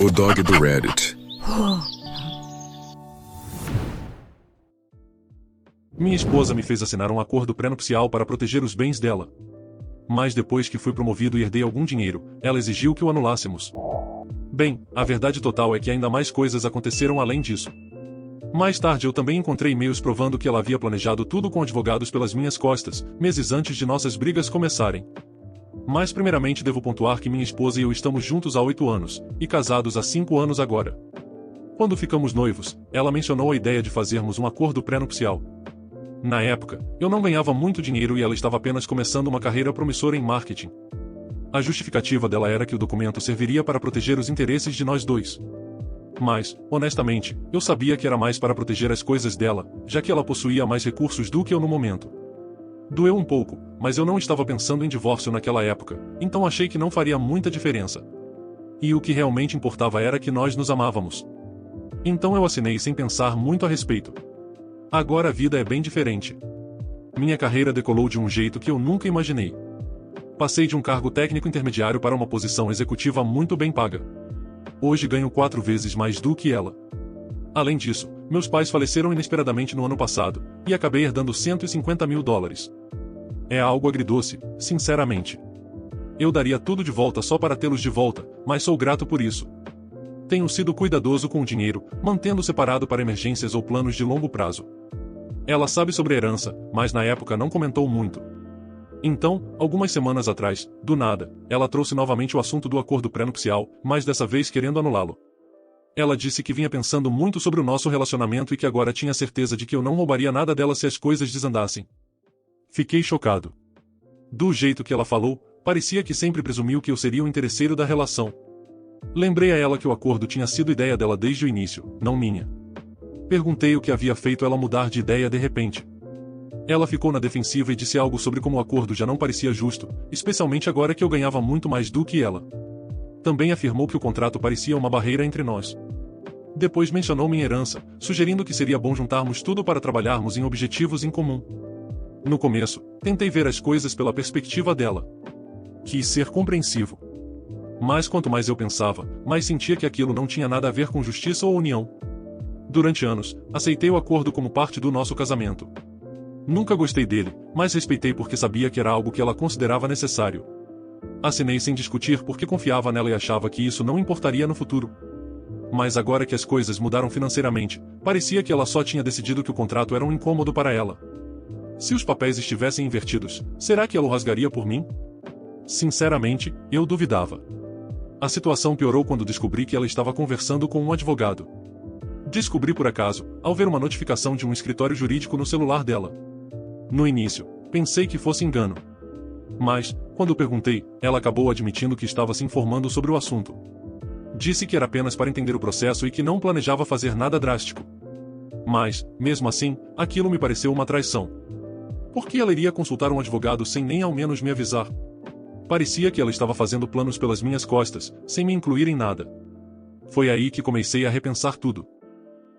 O dog do Reddit. Minha esposa me fez assinar um acordo pré-nupcial para proteger os bens dela. Mas depois que fui promovido e herdei algum dinheiro, ela exigiu que o anulássemos. Bem, a verdade total é que ainda mais coisas aconteceram além disso. Mais tarde eu também encontrei e-mails provando que ela havia planejado tudo com advogados pelas minhas costas, meses antes de nossas brigas começarem. Mas primeiramente devo pontuar que minha esposa e eu estamos juntos há 8 anos, e casados há 5 anos agora. Quando ficamos noivos, ela mencionou a ideia de fazermos um acordo pré-nupcial. Na época, eu não ganhava muito dinheiro e ela estava apenas começando uma carreira promissora em marketing. A justificativa dela era que o documento serviria para proteger os interesses de nós dois. Mas, honestamente, eu sabia que era mais para proteger as coisas dela, já que ela possuía mais recursos do que eu no momento. Doeu um pouco, mas eu não estava pensando em divórcio naquela época, então achei que não faria muita diferença. E o que realmente importava era que nós nos amávamos. Então eu assinei sem pensar muito a respeito. Agora a vida é bem diferente. Minha carreira decolou de um jeito que eu nunca imaginei. Passei de um cargo técnico intermediário para uma posição executiva muito bem paga. Hoje ganho 4 vezes mais do que ela. Além disso, meus pais faleceram inesperadamente no ano passado, e acabei herdando $150 mil. É algo agridoce, sinceramente. Eu daria tudo de volta só para tê-los de volta, mas sou grato por isso. Tenho sido cuidadoso com o dinheiro, mantendo separado para emergências ou planos de longo prazo. Ela sabe sobre a herança, mas na época não comentou muito. Então, algumas semanas atrás, do nada, ela trouxe novamente o assunto do acordo pré-nupcial, mas dessa vez querendo anulá-lo. Ela disse que vinha pensando muito sobre o nosso relacionamento e que agora tinha certeza de que eu não roubaria nada dela se as coisas desandassem. Fiquei chocado. Do jeito que ela falou, parecia que sempre presumiu que eu seria o interesseiro da relação. Lembrei a ela que o acordo tinha sido ideia dela desde o início, não minha. Perguntei o que havia feito ela mudar de ideia de repente. Ela ficou na defensiva e disse algo sobre como o acordo já não parecia justo, especialmente agora que eu ganhava muito mais do que ela. Também afirmou que o contrato parecia uma barreira entre nós. Depois mencionou minha herança, sugerindo que seria bom juntarmos tudo para trabalharmos em objetivos em comum. No começo, tentei ver as coisas pela perspectiva dela. Quis ser compreensivo. Mas quanto mais eu pensava, mais sentia que aquilo não tinha nada a ver com justiça ou união. Durante anos, aceitei o acordo como parte do nosso casamento. Nunca gostei dele, mas respeitei porque sabia que era algo que ela considerava necessário. Assinei sem discutir porque confiava nela e achava que isso não importaria no futuro. Mas agora que as coisas mudaram financeiramente, parecia que ela só tinha decidido que o contrato era um incômodo para ela. Se os papéis estivessem invertidos, será que ela o rasgaria por mim? Sinceramente, eu duvidava. A situação piorou quando descobri que ela estava conversando com um advogado. Descobri por acaso, ao ver uma notificação de um escritório jurídico no celular dela. No início, pensei que fosse engano. Mas, quando perguntei, ela acabou admitindo que estava se informando sobre o assunto. Disse que era apenas para entender o processo e que não planejava fazer nada drástico. Mas, mesmo assim, aquilo me pareceu uma traição. Por que ela iria consultar um advogado sem nem ao menos me avisar? Parecia que ela estava fazendo planos pelas minhas costas, sem me incluir em nada. Foi aí que comecei a repensar tudo.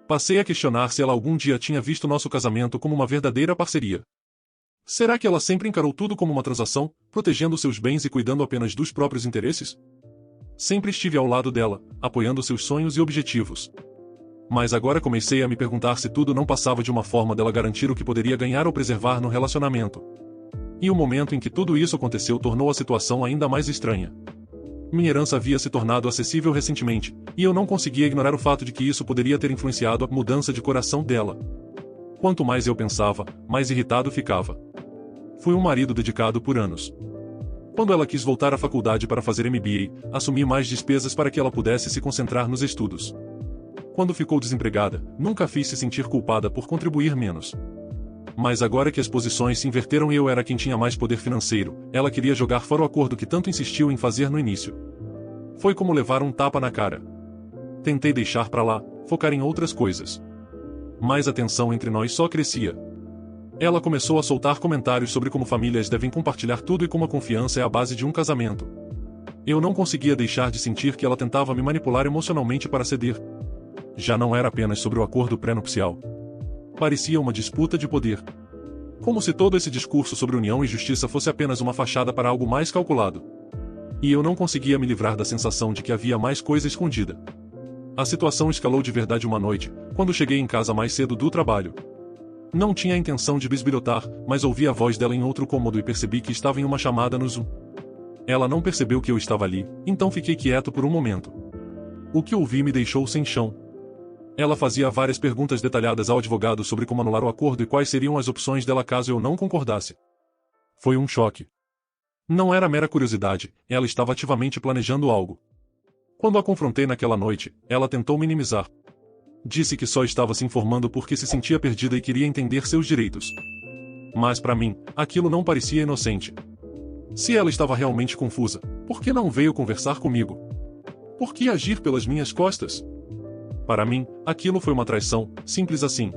Passei a questionar se ela algum dia tinha visto nosso casamento como uma verdadeira parceria. Será que ela sempre encarou tudo como uma transação, protegendo seus bens e cuidando apenas dos próprios interesses? Sempre estive ao lado dela, apoiando seus sonhos e objetivos. Mas agora comecei a me perguntar se tudo não passava de uma forma dela garantir o que poderia ganhar ou preservar no relacionamento. E o momento em que tudo isso aconteceu tornou a situação ainda mais estranha. Minha herança havia se tornado acessível recentemente, e eu não conseguia ignorar o fato de que isso poderia ter influenciado a mudança de coração dela. Quanto mais eu pensava, mais irritado ficava. Fui um marido dedicado por anos. Quando ela quis voltar à faculdade para fazer MBA, assumi mais despesas para que ela pudesse se concentrar nos estudos. Quando ficou desempregada, nunca a fiz se sentir culpada por contribuir menos. Mas agora que as posições se inverteram e eu era quem tinha mais poder financeiro, ela queria jogar fora o acordo que tanto insistiu em fazer no início. Foi como levar um tapa na cara. Tentei deixar pra lá, focar em outras coisas. Mas a tensão entre nós só crescia. Ela começou a soltar comentários sobre como famílias devem compartilhar tudo e como a confiança é a base de um casamento. Eu não conseguia deixar de sentir que ela tentava me manipular emocionalmente para ceder. Já não era apenas sobre o acordo pré-nupcial. Parecia uma disputa de poder. Como se todo esse discurso sobre união e justiça fosse apenas uma fachada para algo mais calculado. E eu não conseguia me livrar da sensação de que havia mais coisa escondida. A situação escalou de verdade uma noite, quando cheguei em casa mais cedo do trabalho. Não tinha a intenção de bisbilhotar, mas ouvi a voz dela em outro cômodo e percebi que estava em uma chamada no Zoom. Ela não percebeu que eu estava ali, então fiquei quieto por um momento. O que ouvi me deixou sem chão. Ela fazia várias perguntas detalhadas ao advogado sobre como anular o acordo e quais seriam as opções dela caso eu não concordasse. Foi um choque. Não era mera curiosidade, ela estava ativamente planejando algo. Quando a confrontei naquela noite, ela tentou minimizar. Disse que só estava se informando porque se sentia perdida e queria entender seus direitos. Mas para mim, aquilo não parecia inocente. Se ela estava realmente confusa, por que não veio conversar comigo? Por que agir pelas minhas costas? Para mim, aquilo foi uma traição, simples assim.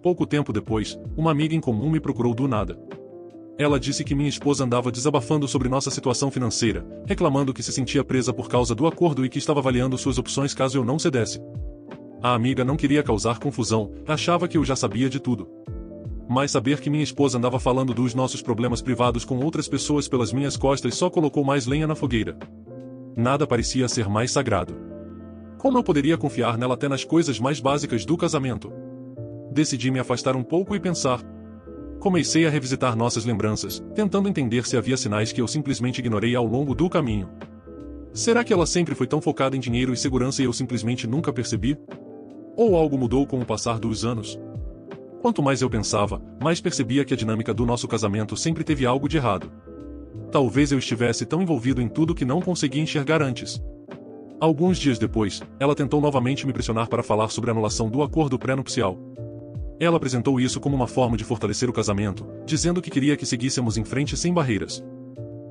Pouco tempo depois, uma amiga em comum me procurou do nada. Ela disse que minha esposa andava desabafando sobre nossa situação financeira, reclamando que se sentia presa por causa do acordo e que estava avaliando suas opções caso eu não cedesse. A amiga não queria causar confusão, achava que eu já sabia de tudo. Mas saber que minha esposa andava falando dos nossos problemas privados com outras pessoas pelas minhas costas só colocou mais lenha na fogueira. Nada parecia ser mais sagrado. Como eu poderia confiar nela até nas coisas mais básicas do casamento? Decidi me afastar um pouco e pensar. Comecei a revisitar nossas lembranças, tentando entender se havia sinais que eu simplesmente ignorei ao longo do caminho. Será que ela sempre foi tão focada em dinheiro e segurança e eu simplesmente nunca percebi? Ou algo mudou com o passar dos anos? Quanto mais eu pensava, mais percebia que a dinâmica do nosso casamento sempre teve algo de errado. Talvez eu estivesse tão envolvido em tudo que não conseguia enxergar antes. Alguns dias depois, ela tentou novamente me pressionar para falar sobre a anulação do acordo pré-nupcial. Ela apresentou isso como uma forma de fortalecer o casamento, dizendo que queria que seguíssemos em frente sem barreiras.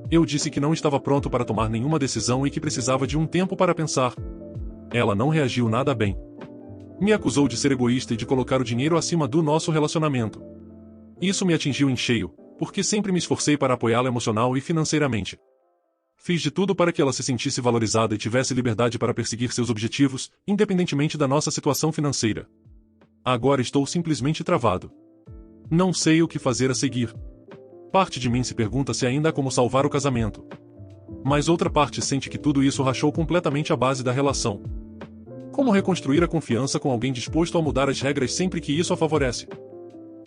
Eu disse que não estava pronto para tomar nenhuma decisão e que precisava de um tempo para pensar. Ela não reagiu nada bem. Me acusou de ser egoísta e de colocar o dinheiro acima do nosso relacionamento. Isso me atingiu em cheio, porque sempre me esforcei para apoiá-la emocional e financeiramente. Fiz de tudo para que ela se sentisse valorizada e tivesse liberdade para perseguir seus objetivos, independentemente da nossa situação financeira. Agora estou simplesmente travado. Não sei o que fazer a seguir. Parte de mim se pergunta se ainda há como salvar o casamento. Mas outra parte sente que tudo isso rachou completamente a base da relação. Como reconstruir a confiança com alguém disposto a mudar as regras sempre que isso a favorece?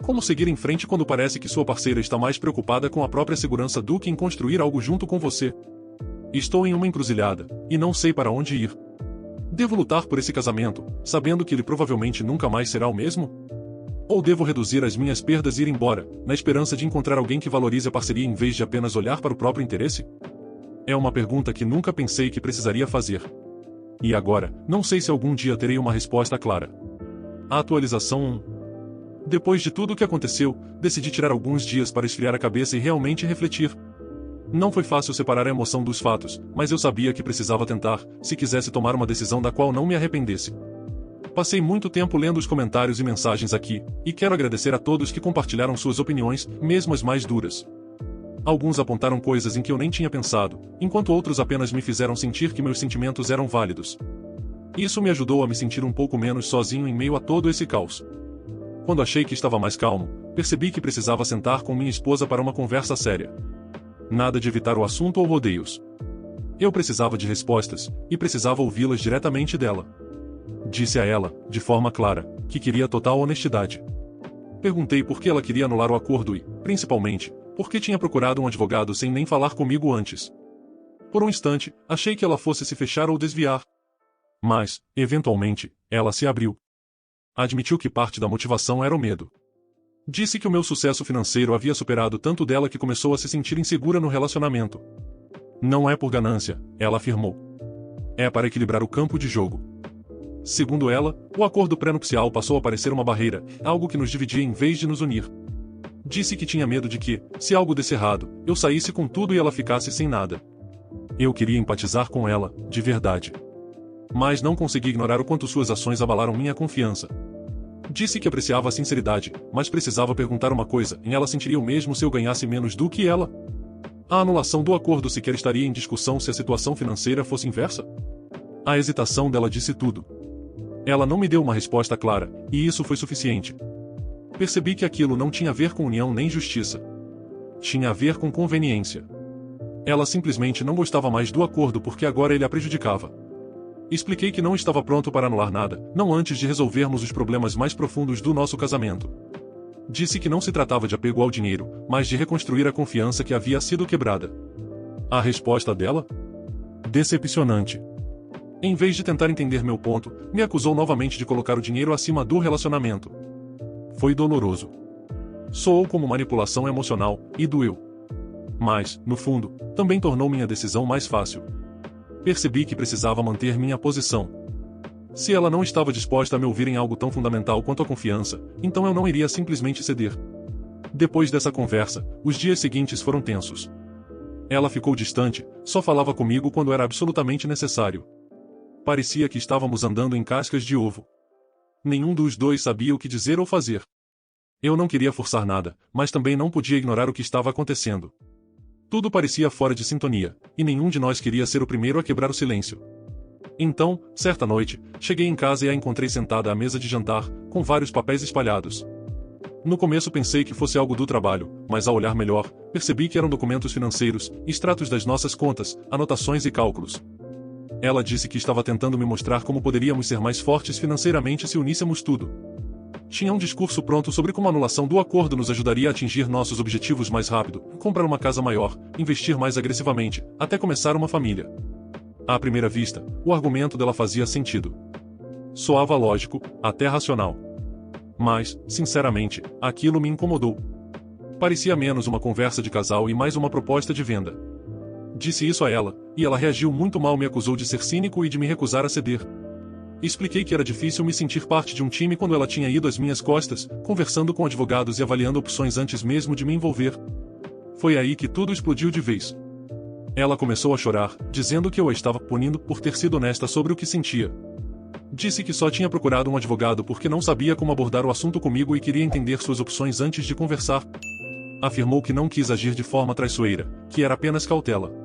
Como seguir em frente quando parece que sua parceira está mais preocupada com a própria segurança do que em construir algo junto com você? Estou em uma encruzilhada, e não sei para onde ir. Devo lutar por esse casamento, sabendo que ele provavelmente nunca mais será o mesmo? Ou devo reduzir as minhas perdas e ir embora, na esperança de encontrar alguém que valorize a parceria em vez de apenas olhar para o próprio interesse? É uma pergunta que nunca pensei que precisaria fazer. E agora, não sei se algum dia terei uma resposta clara. A atualização 1. Depois de tudo o que aconteceu, decidi tirar alguns dias para esfriar a cabeça e realmente refletir. Não foi fácil separar a emoção dos fatos, mas eu sabia que precisava tentar, se quisesse tomar uma decisão da qual não me arrependesse. Passei muito tempo lendo os comentários e mensagens aqui, e quero agradecer a todos que compartilharam suas opiniões, mesmo as mais duras. Alguns apontaram coisas em que eu nem tinha pensado, enquanto outros apenas me fizeram sentir que meus sentimentos eram válidos. Isso me ajudou a me sentir um pouco menos sozinho em meio a todo esse caos. Quando achei que estava mais calmo, percebi que precisava sentar com minha esposa para uma conversa séria. Nada de evitar o assunto ou rodeios. Eu precisava de respostas, e precisava ouvi-las diretamente dela. Disse a ela, de forma clara, que queria total honestidade. Perguntei por que ela queria anular o acordo e, principalmente, por que tinha procurado um advogado sem nem falar comigo antes. Por um instante, achei que ela fosse se fechar ou desviar. Mas, eventualmente, ela se abriu. Admitiu que parte da motivação era o medo. Disse que o meu sucesso financeiro havia superado tanto dela que começou a se sentir insegura no relacionamento. Não é por ganância, ela afirmou. É para equilibrar o campo de jogo. Segundo ela, o acordo pré-nupcial passou a parecer uma barreira, algo que nos dividia em vez de nos unir. Disse que tinha medo de que, se algo desse errado, eu saísse com tudo e ela ficasse sem nada. Eu queria empatizar com ela, de verdade. Mas não consegui ignorar o quanto suas ações abalaram minha confiança. Disse que apreciava a sinceridade, mas precisava perguntar uma coisa: ela sentiria o mesmo se eu ganhasse menos do que ela? A anulação do acordo sequer estaria em discussão se a situação financeira fosse inversa? A hesitação dela disse tudo. Ela não me deu uma resposta clara, e isso foi suficiente. Percebi que aquilo não tinha a ver com união nem justiça. Tinha a ver com conveniência. Ela simplesmente não gostava mais do acordo porque agora ele a prejudicava. Expliquei que não estava pronto para anular nada, não antes de resolvermos os problemas mais profundos do nosso casamento. Disse que não se tratava de apego ao dinheiro, mas de reconstruir a confiança que havia sido quebrada. A resposta dela? Decepcionante. Em vez de tentar entender meu ponto, me acusou novamente de colocar o dinheiro acima do relacionamento. Foi doloroso. Soou como manipulação emocional, e doeu. Mas, no fundo, também tornou minha decisão mais fácil. Percebi que precisava manter minha posição. Se ela não estava disposta a me ouvir em algo tão fundamental quanto a confiança, então eu não iria simplesmente ceder. Depois dessa conversa, os dias seguintes foram tensos. Ela ficou distante, só falava comigo quando era absolutamente necessário. Parecia que estávamos andando em cascas de ovo. Nenhum dos dois sabia o que dizer ou fazer. Eu não queria forçar nada, mas também não podia ignorar o que estava acontecendo. Tudo parecia fora de sintonia, e nenhum de nós queria ser o primeiro a quebrar o silêncio. Então, certa noite, cheguei em casa e a encontrei sentada à mesa de jantar, com vários papéis espalhados. No começo pensei que fosse algo do trabalho, mas ao olhar melhor, percebi que eram documentos financeiros, extratos das nossas contas, anotações e cálculos. Ela disse que estava tentando me mostrar como poderíamos ser mais fortes financeiramente se uníssemos tudo. Tinha um discurso pronto sobre como a anulação do acordo nos ajudaria a atingir nossos objetivos mais rápido, comprar uma casa maior, investir mais agressivamente, até começar uma família. À primeira vista, o argumento dela fazia sentido. Soava lógico, até racional. Mas, sinceramente, aquilo me incomodou. Parecia menos uma conversa de casal e mais uma proposta de venda. Disse isso a ela, e ela reagiu muito mal, me acusou de ser cínico e de me recusar a ceder. Expliquei que era difícil me sentir parte de um time quando ela tinha ido às minhas costas, conversando com advogados e avaliando opções antes mesmo de me envolver. Foi aí que tudo explodiu de vez. Ela começou a chorar, dizendo que eu a estava punindo por ter sido honesta sobre o que sentia. Disse que só tinha procurado um advogado porque não sabia como abordar o assunto comigo e queria entender suas opções antes de conversar. Afirmou que não quis agir de forma traiçoeira, que era apenas cautela.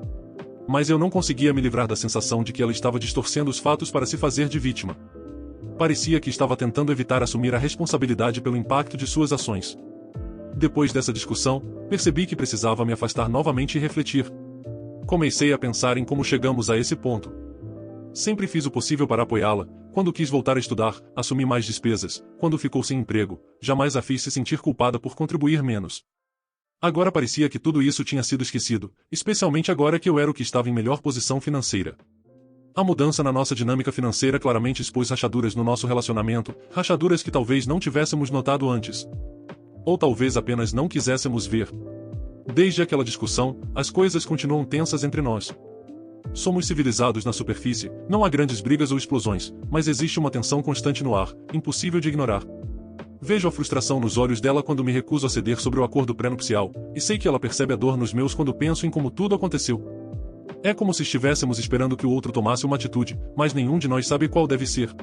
Mas eu não conseguia me livrar da sensação de que ela estava distorcendo os fatos para se fazer de vítima. Parecia que estava tentando evitar assumir a responsabilidade pelo impacto de suas ações. Depois dessa discussão, percebi que precisava me afastar novamente e refletir. Comecei a pensar em como chegamos a esse ponto. Sempre fiz o possível para apoiá-la, quando quis voltar a estudar, assumi mais despesas, quando ficou sem emprego, jamais a fiz se sentir culpada por contribuir menos. Agora parecia que tudo isso tinha sido esquecido, especialmente agora que eu era o que estava em melhor posição financeira. A mudança na nossa dinâmica financeira claramente expôs rachaduras no nosso relacionamento, rachaduras que talvez não tivéssemos notado antes. Ou talvez apenas não quiséssemos ver. Desde aquela discussão, as coisas continuam tensas entre nós. Somos civilizados na superfície, não há grandes brigas ou explosões, mas existe uma tensão constante no ar, impossível de ignorar. Vejo a frustração nos olhos dela quando me recuso a ceder sobre o acordo pré-nupcial, e sei que ela percebe a dor nos meus quando penso em como tudo aconteceu. É como se estivéssemos esperando que o outro tomasse uma atitude, mas nenhum de nós sabe qual deve ser.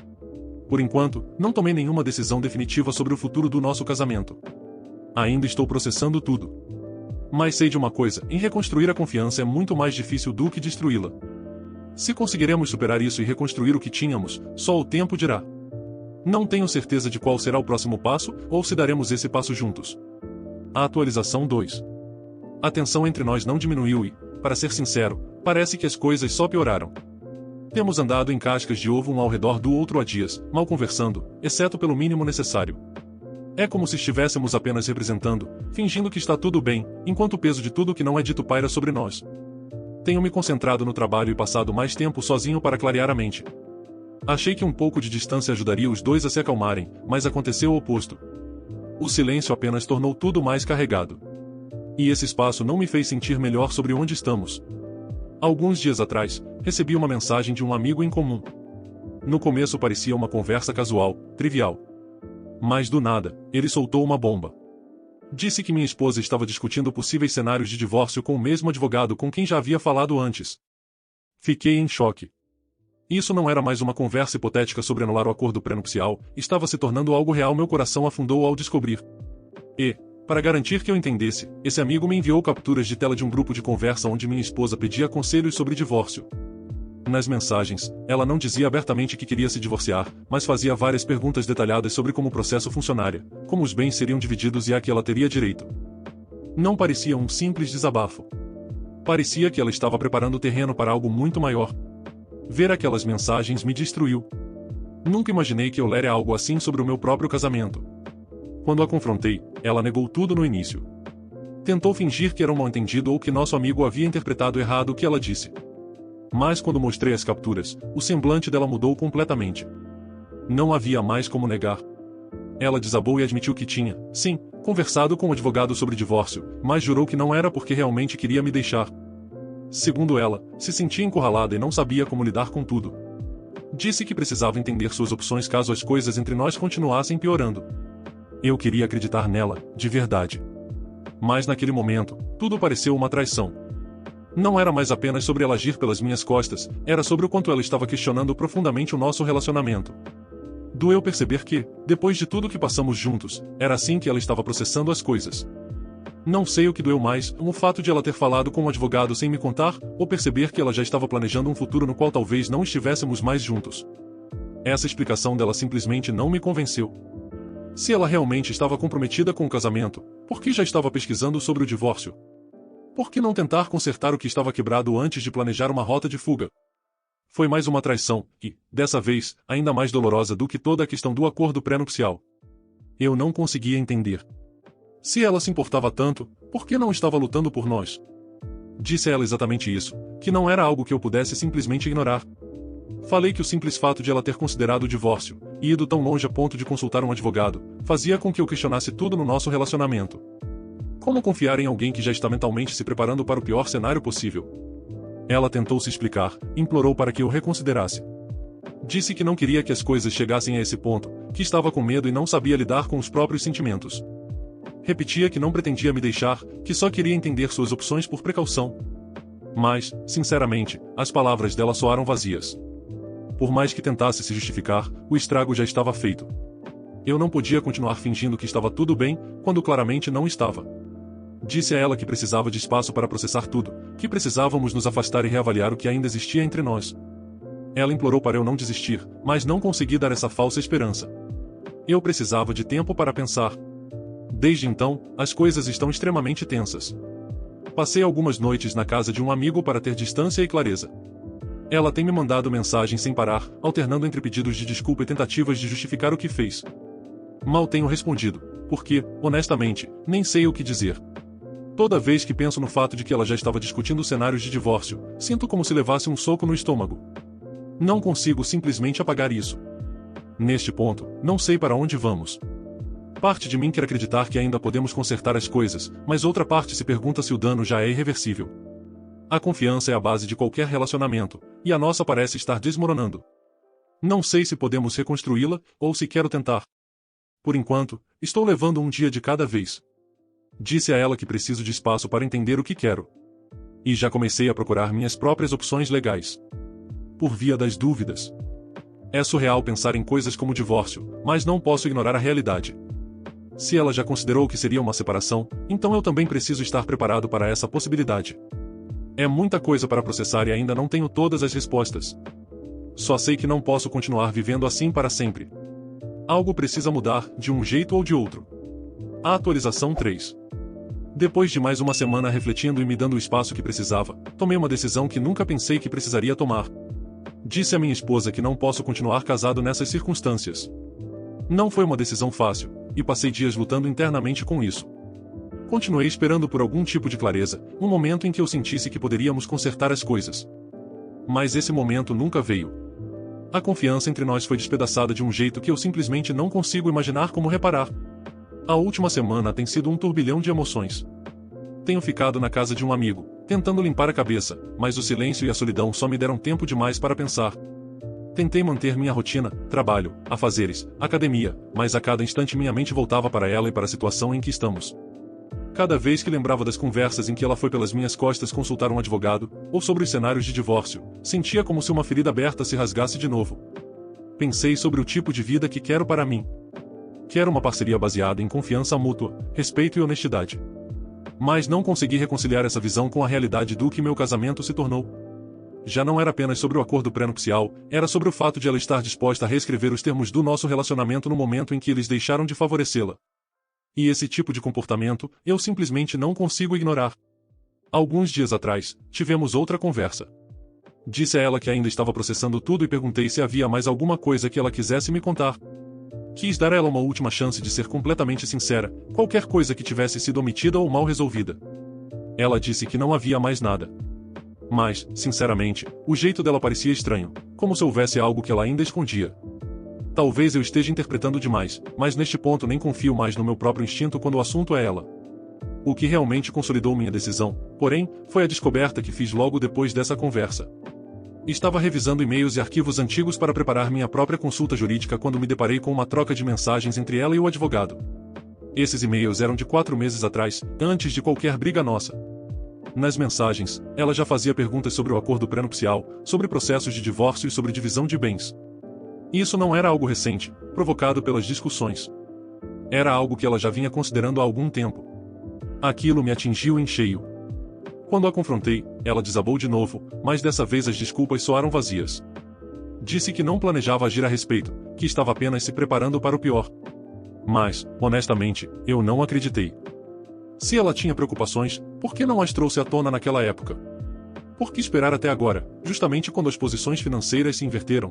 Por enquanto, não tomei nenhuma decisão definitiva sobre o futuro do nosso casamento. Ainda estou processando tudo. Mas sei de uma coisa, em reconstruir a confiança é muito mais difícil do que destruí-la. Se conseguiremos superar isso e reconstruir o que tínhamos, só o tempo dirá. Não tenho certeza de qual será o próximo passo, ou se daremos esse passo juntos. A atualização 2. A tensão entre nós não diminuiu e, para ser sincero, parece que as coisas só pioraram. Temos andado em cascas de ovo um ao redor do outro há dias, mal conversando, exceto pelo mínimo necessário. É como se estivéssemos apenas representando, fingindo que está tudo bem, enquanto o peso de tudo que não é dito paira sobre nós. Tenho me concentrado no trabalho e passado mais tempo sozinho para clarear a mente. Achei que um pouco de distância ajudaria os dois a se acalmarem, mas aconteceu o oposto. O silêncio apenas tornou tudo mais carregado. E esse espaço não me fez sentir melhor sobre onde estamos. Alguns dias atrás, recebi uma mensagem de um amigo em comum. No começo parecia uma conversa casual, trivial. Mas do nada, ele soltou uma bomba. Disse que minha esposa estava discutindo possíveis cenários de divórcio com o mesmo advogado com quem já havia falado antes. Fiquei em choque. Isso não era mais uma conversa hipotética sobre anular o acordo pré-nupcial, estava se tornando algo real. Meu coração afundou ao descobrir. E, para garantir que eu entendesse, esse amigo me enviou capturas de tela de um grupo de conversa onde minha esposa pedia conselhos sobre divórcio. Nas mensagens, ela não dizia abertamente que queria se divorciar, mas fazia várias perguntas detalhadas sobre como o processo funcionaria, como os bens seriam divididos e a que ela teria direito. Não parecia um simples desabafo. Parecia que ela estava preparando o terreno para algo muito maior. Ver aquelas mensagens me destruiu. Nunca imaginei que eu lera algo assim sobre o meu próprio casamento. Quando a confrontei, ela negou tudo no início. Tentou fingir que era um mal-entendido ou que nosso amigo havia interpretado errado o que ela disse. Mas quando mostrei as capturas, o semblante dela mudou completamente. Não havia mais como negar. Ela desabou e admitiu que tinha, sim, conversado com o advogado sobre divórcio, mas jurou que não era porque realmente queria me deixar. Segundo ela, se sentia encurralada e não sabia como lidar com tudo. Disse que precisava entender suas opções caso as coisas entre nós continuassem piorando. Eu queria acreditar nela, de verdade. Mas naquele momento, tudo pareceu uma traição. Não era mais apenas sobre ela agir pelas minhas costas, era sobre o quanto ela estava questionando profundamente o nosso relacionamento. Doeu perceber que, depois de tudo que passamos juntos, era assim que ela estava processando as coisas. Não sei o que doeu mais, o fato de ela ter falado com um advogado sem me contar, ou perceber que ela já estava planejando um futuro no qual talvez não estivéssemos mais juntos. Essa explicação dela simplesmente não me convenceu. Se ela realmente estava comprometida com o casamento, por que já estava pesquisando sobre o divórcio? Por que não tentar consertar o que estava quebrado antes de planejar uma rota de fuga? Foi mais uma traição, e, dessa vez, ainda mais dolorosa do que toda a questão do acordo pré-nupcial. Eu não conseguia entender. Se ela se importava tanto, por que não estava lutando por nós? Disse a ela exatamente isso, que não era algo que eu pudesse simplesmente ignorar. Falei que o simples fato de ela ter considerado o divórcio, e ido tão longe a ponto de consultar um advogado, fazia com que eu questionasse tudo no nosso relacionamento. Como confiar em alguém que já está mentalmente se preparando para o pior cenário possível? Ela tentou se explicar, implorou para que eu reconsiderasse. Disse que não queria que as coisas chegassem a esse ponto, que estava com medo e não sabia lidar com os próprios sentimentos. Repetia que não pretendia me deixar, que só queria entender suas opções por precaução. Mas, sinceramente, as palavras dela soaram vazias. Por mais que tentasse se justificar, o estrago já estava feito. Eu não podia continuar fingindo que estava tudo bem, quando claramente não estava. Disse a ela que precisava de espaço para processar tudo, que precisávamos nos afastar e reavaliar o que ainda existia entre nós. Ela implorou para eu não desistir, mas não consegui dar essa falsa esperança. Eu precisava de tempo para pensar. Desde então, as coisas estão extremamente tensas. Passei algumas noites na casa de um amigo para ter distância e clareza. Ela tem me mandado mensagens sem parar, alternando entre pedidos de desculpa e tentativas de justificar o que fez. Mal tenho respondido, porque, honestamente, nem sei o que dizer. Toda vez que penso no fato de que ela já estava discutindo cenários de divórcio, sinto como se levasse um soco no estômago. Não consigo simplesmente apagar isso. Neste ponto, não sei para onde vamos. Parte de mim quer acreditar que ainda podemos consertar as coisas, mas outra parte se pergunta se o dano já é irreversível. A confiança é a base de qualquer relacionamento, e a nossa parece estar desmoronando. Não sei se podemos reconstruí-la, ou se quero tentar. Por enquanto, estou levando um dia de cada vez. Disse a ela que preciso de espaço para entender o que quero. E já comecei a procurar minhas próprias opções legais. Por via das dúvidas. É surreal pensar em coisas como divórcio, mas não posso ignorar a realidade. Se ela já considerou que seria uma separação, então eu também preciso estar preparado para essa possibilidade. É muita coisa para processar e ainda não tenho todas as respostas. Só sei que não posso continuar vivendo assim para sempre. Algo precisa mudar, de um jeito ou de outro. A atualização 3. Depois de mais uma semana refletindo e me dando o espaço que precisava, tomei uma decisão que nunca pensei que precisaria tomar. Disse a minha esposa que não posso continuar casado nessas circunstâncias. Não foi uma decisão fácil, e passei dias lutando internamente com isso. Continuei esperando por algum tipo de clareza, um momento em que eu sentisse que poderíamos consertar as coisas. Mas esse momento nunca veio. A confiança entre nós foi despedaçada de um jeito que eu simplesmente não consigo imaginar como reparar. A última semana tem sido um turbilhão de emoções. Tenho ficado na casa de um amigo, tentando limpar a cabeça, mas o silêncio e a solidão só me deram tempo demais para pensar. Tentei manter minha rotina, trabalho, afazeres, academia, mas a cada instante minha mente voltava para ela e para a situação em que estamos. Cada vez que lembrava das conversas em que ela foi pelas minhas costas consultar um advogado, ou sobre os cenários de divórcio, sentia como se uma ferida aberta se rasgasse de novo. Pensei sobre o tipo de vida que quero para mim. Quero uma parceria baseada em confiança mútua, respeito e honestidade. Mas não consegui reconciliar essa visão com a realidade do que meu casamento se tornou. Já não era apenas sobre o acordo pré-nupcial, era sobre o fato de ela estar disposta a reescrever os termos do nosso relacionamento no momento em que eles deixaram de favorecê-la. E esse tipo de comportamento, eu simplesmente não consigo ignorar. Alguns dias atrás, tivemos outra conversa. Disse a ela que ainda estava processando tudo e perguntei se havia mais alguma coisa que ela quisesse me contar. Quis dar a ela uma última chance de ser completamente sincera, qualquer coisa que tivesse sido omitida ou mal resolvida. Ela disse que não havia mais nada. Mas, sinceramente, o jeito dela parecia estranho, como se houvesse algo que ela ainda escondia. Talvez eu esteja interpretando demais, mas neste ponto nem confio mais no meu próprio instinto quando o assunto é ela. O que realmente consolidou minha decisão, porém, foi a descoberta que fiz logo depois dessa conversa. Estava revisando e-mails e arquivos antigos para preparar minha própria consulta jurídica quando me deparei com uma troca de mensagens entre ela e o advogado. Esses e-mails eram de 4 meses atrás, antes de qualquer briga nossa. Nas mensagens, ela já fazia perguntas sobre o acordo pré-nupcial, sobre processos de divórcio e sobre divisão de bens. Isso não era algo recente, provocado pelas discussões. Era algo que ela já vinha considerando há algum tempo. Aquilo me atingiu em cheio. Quando a confrontei, ela desabou de novo, mas dessa vez as desculpas soaram vazias. Disse que não planejava agir a respeito, que estava apenas se preparando para o pior. Mas, honestamente, eu não acreditei. Se ela tinha preocupações, por que não as trouxe à tona naquela época? Por que esperar até agora, justamente quando as posições financeiras se inverteram?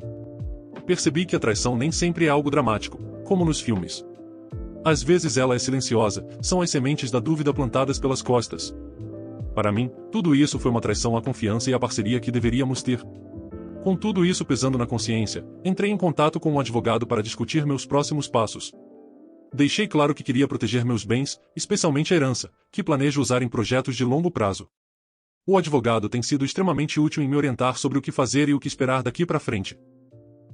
Percebi que a traição nem sempre é algo dramático, como nos filmes. Às vezes ela é silenciosa, são as sementes da dúvida plantadas pelas costas. Para mim, tudo isso foi uma traição à confiança e à parceria que deveríamos ter. Com tudo isso pesando na consciência, entrei em contato com um advogado para discutir meus próximos passos. Deixei claro que queria proteger meus bens, especialmente a herança, que planejo usar em projetos de longo prazo. O advogado tem sido extremamente útil em me orientar sobre o que fazer e o que esperar daqui para frente.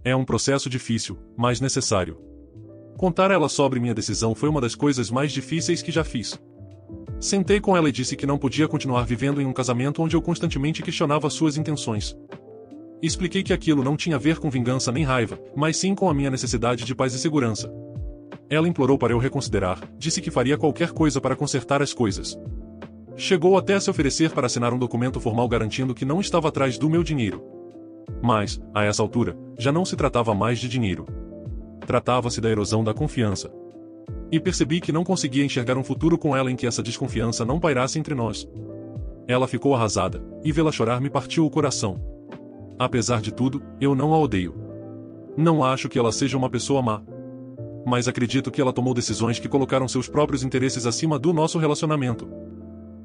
É um processo difícil, mas necessário. Contar a ela sobre minha decisão foi uma das coisas mais difíceis que já fiz. Sentei com ela e disse que não podia continuar vivendo em um casamento onde eu constantemente questionava suas intenções. Expliquei que aquilo não tinha a ver com vingança nem raiva, mas sim com a minha necessidade de paz e segurança. Ela implorou para eu reconsiderar, disse que faria qualquer coisa para consertar as coisas. Chegou até a se oferecer para assinar um documento formal garantindo que não estava atrás do meu dinheiro. Mas, a essa altura, já não se tratava mais de dinheiro. Tratava-se da erosão da confiança. E percebi que não conseguia enxergar um futuro com ela em que essa desconfiança não pairasse entre nós. Ela ficou arrasada, e vê-la chorar me partiu o coração. Apesar de tudo, eu não a odeio. Não acho que ela seja uma pessoa má. Mas acredito que ela tomou decisões que colocaram seus próprios interesses acima do nosso relacionamento.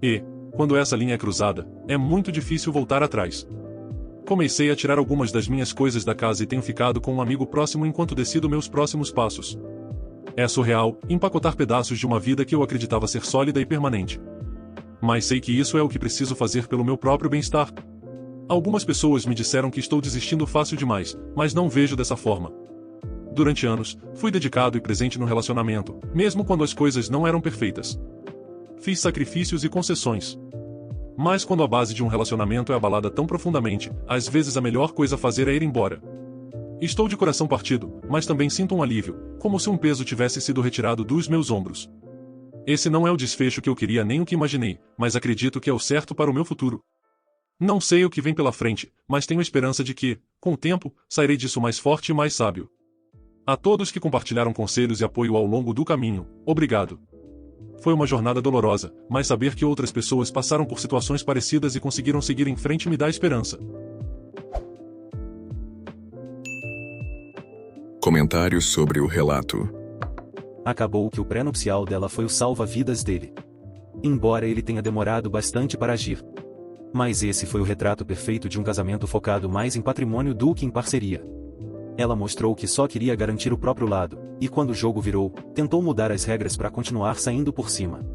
E, quando essa linha é cruzada, é muito difícil voltar atrás. Comecei a tirar algumas das minhas coisas da casa e tenho ficado com um amigo próximo enquanto decido meus próximos passos. É surreal empacotar pedaços de uma vida que eu acreditava ser sólida e permanente. Mas sei que isso é o que preciso fazer pelo meu próprio bem-estar. Algumas pessoas me disseram que estou desistindo fácil demais, mas não vejo dessa forma. Durante anos, fui dedicado e presente no relacionamento, mesmo quando as coisas não eram perfeitas. Fiz sacrifícios e concessões. Mas quando a base de um relacionamento é abalada tão profundamente, às vezes a melhor coisa a fazer é ir embora. Estou de coração partido, mas também sinto um alívio, como se um peso tivesse sido retirado dos meus ombros. Esse não é o desfecho que eu queria nem o que imaginei, mas acredito que é o certo para o meu futuro. Não sei o que vem pela frente, mas tenho esperança de que, com o tempo, sairei disso mais forte e mais sábio. A todos que compartilharam conselhos e apoio ao longo do caminho, obrigado. Foi uma jornada dolorosa, mas saber que outras pessoas passaram por situações parecidas e conseguiram seguir em frente me dá esperança. Comentários sobre o relato. Acabou que o pré-nupcial dela foi o salva-vidas dele. Embora ele tenha demorado bastante para agir. Mas esse foi o retrato perfeito de um casamento focado mais em patrimônio do que em parceria. Ela mostrou que só queria garantir o próprio lado, e quando o jogo virou, tentou mudar as regras para continuar saindo por cima.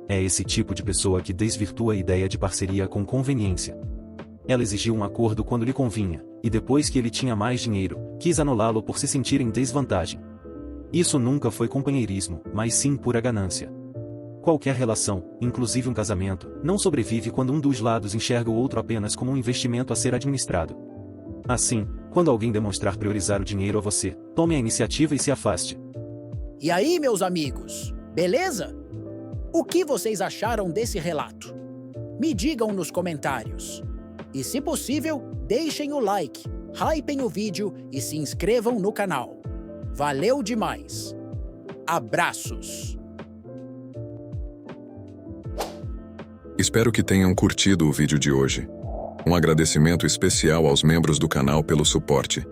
É esse tipo de pessoa que desvirtua a ideia de parceria com conveniência. Ela exigiu um acordo quando lhe convinha, e depois que ele tinha mais dinheiro, quis anulá-lo por se sentir em desvantagem. Isso nunca foi companheirismo, mas sim pura ganância. Qualquer relação, inclusive um casamento, não sobrevive quando um dos lados enxerga o outro apenas como um investimento a ser administrado. Assim, quando alguém demonstrar priorizar o dinheiro a você, tome a iniciativa e se afaste. E aí, meus amigos, beleza? O que vocês acharam desse relato? Me digam nos comentários. E se possível, deixem o like, hypem o vídeo e se inscrevam no canal. Valeu demais! Abraços! Espero que tenham curtido o vídeo de hoje. Um agradecimento especial aos membros do canal pelo suporte.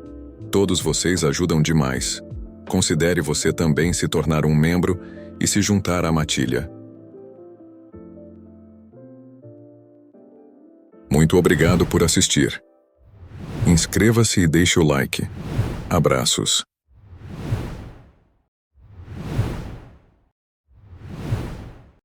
Todos vocês ajudam demais. Considere você também se tornar um membro e se juntar à matilha. Muito obrigado por assistir. Inscreva-se e deixe o like. Abraços.